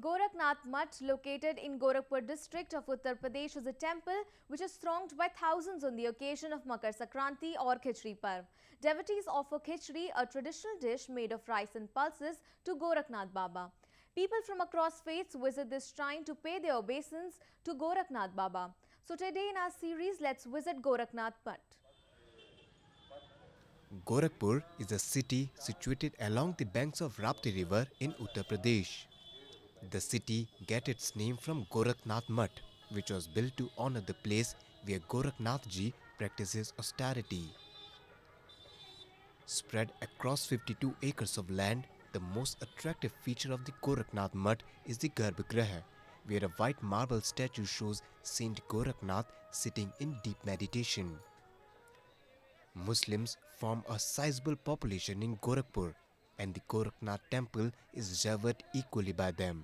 Gorakhnath Mutt, located in Gorakhpur district of Uttar Pradesh, is a temple which is thronged by thousands on the occasion of Makar Sankranti or Khichdi Parv. Devotees offer khichdi, a traditional dish made of rice and pulses, to Gorakhnath Baba. People from across faiths visit this shrine to pay their obeisance to Gorakhnath Baba. So today in our series, let's visit Gorakhnath Mutt. Gorakhpur is a city situated along the banks of Rapti river in Uttar Pradesh. The city gets its name from Gorakhnath Mutt, which was built to honor the place where Gorakhnath Ji practices austerity. Spread across 52 acres of land, the most attractive feature of the Gorakhnath Mutt is the Garbhagriha, where a white marble statue shows Saint Gorakhnath sitting in deep meditation. Muslims form a sizable population in Gorakhpur, and the Gorakhnath temple is revered equally by them.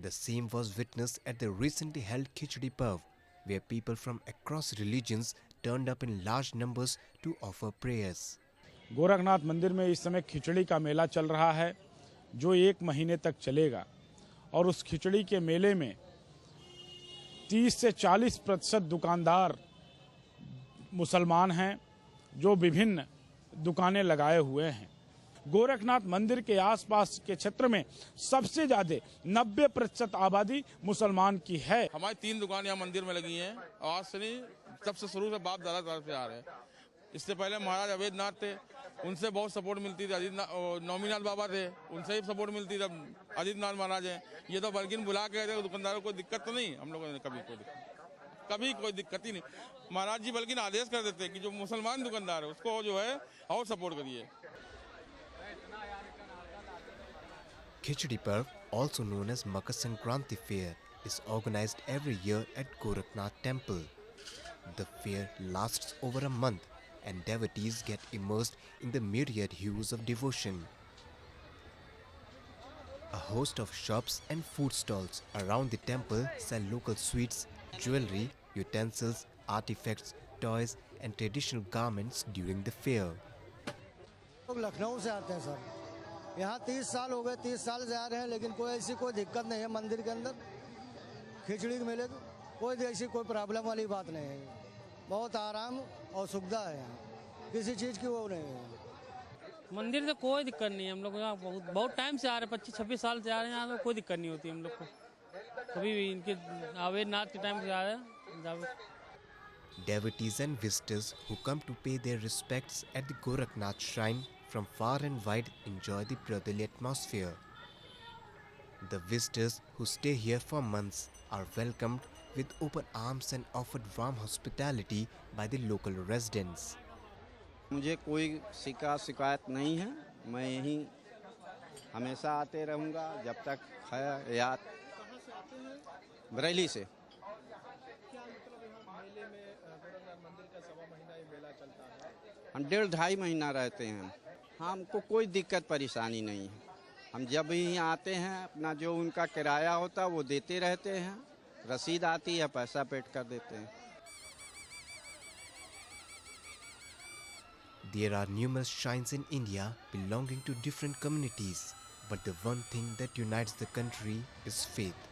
The same was witnessed at the recently held Khichdi Parv, where people from across religions turned up in large numbers to offer prayers. Gorakhnath मंदिर में इस समय खिचड़ी का मेला चल रहा है जो 1 महीने तक चलेगा और उस खिचड़ी के मेले में 30 से 40% दुकानदार मुसलमान हैं जो विभिन्न दुकानें लगाए हुए हैं। गोरखनाथ मंदिर के आसपास के क्षेत्र में सबसे ज्यादा 90% आबादी मुसलमान की है। हमारी 3 दुकान यहाँ मंदिर में लगी हैं। आज से नहीं, तब से शुरू से बाप दादा से आ रहे हैं। इससे पहले महाराज अवैधनाथ थे, उनसे बहुत सपोर्ट मिलती थी। नौमीनाथ बाबा थे, उनसे भी सपोर्ट मिलती थी। अजीतनाथ महाराज हैं। ये तो बल्कि बुला के दुकानदारों को दिक्कत तो नहीं, हम लोगों ने कभी कोई दिक्कत ही नहीं। महाराज जी बल्कि आदेश कर देते कि जो मुसलमान दुकानदार है उसको जो है और सपोर्ट करिए। Khichdi Parv, also known as Makar Sankranti Fair, is organized every year at Gorakhnath Temple. The fair lasts over a month and devotees get immersed in the myriad hues of devotion. A host of shops and food stalls around the temple sell local sweets, jewelry, utensils, artifacts, toys and traditional garments during the fair. लोग लखनऊ से आते हैं sir, यहाँ 30 साल हो गए, 30 साल से आ रहे हैं, लेकिन कोई दिक्कत नहीं है। मंदिर के अंदर खिचड़ी के मेले कोई प्रॉब्लम वाली बात नहीं है। बहुत आराम और सुविधा है, यहाँ किसी चीज़ की वो नहीं है। मंदिर से कोई दिक्कत नहीं है। हम लोग यहाँ बहुत टाइम से आ रहे हैं, 25-26 साल से आ रहे हैं। यहाँ तो कोई दिक्कत नहीं होती हम लोग को, कभी भी। इनके अवैधनाथ के टाइम से आ रहे हैं। Devotees and visitors who come to pay their respects at the Gorakhnath shrine from far and wide enjoy the brotherly atmosphere. The visitors who stay here for months are welcomed with open arms and offered warm hospitality by the local residents. मुझे कोई शिकायत नहीं है। मैं यहीं हमेशा आते रहूँगा जब तक हयात। बरेली से। हम 1.5 महीना रहते हैं। हमको कोई दिक्कत परेशानी नहीं है। हम जब भी यहाँ आते हैं, अपना जो उनका किराया होता है वो देते रहते हैं। रसीद आती है, पैसा पेड कर देते हैं। There are numerous shrines in India belonging to different communities, but the one thing that unites the country is faith.